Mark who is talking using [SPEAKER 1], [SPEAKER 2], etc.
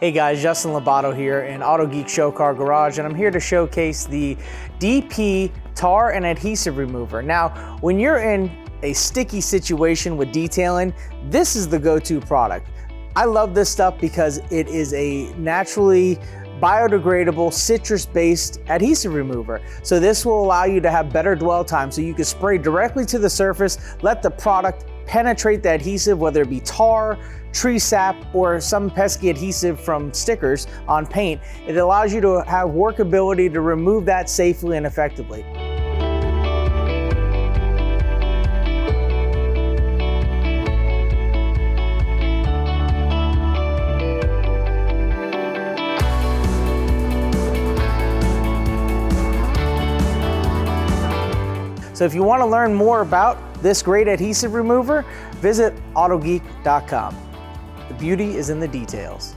[SPEAKER 1] Hey guys, Justin Labato here in Autogeek Show Car Garage, and I'm here to showcase the DP Tar and Adhesive Remover. Now, when you're in a sticky situation with detailing, this is the go-to product. I love this stuff because it is a naturally biodegradable citrus-based adhesive remover. So this will allow you to have better dwell time, so you can spray directly to the surface, let the product penetrate the adhesive, whether it be tar, tree sap, or some pesky adhesive from stickers on paint. It allows you to have workability to remove that safely and effectively. So if you want to learn more about this great adhesive remover, visit autogeek.com. The beauty is in the details.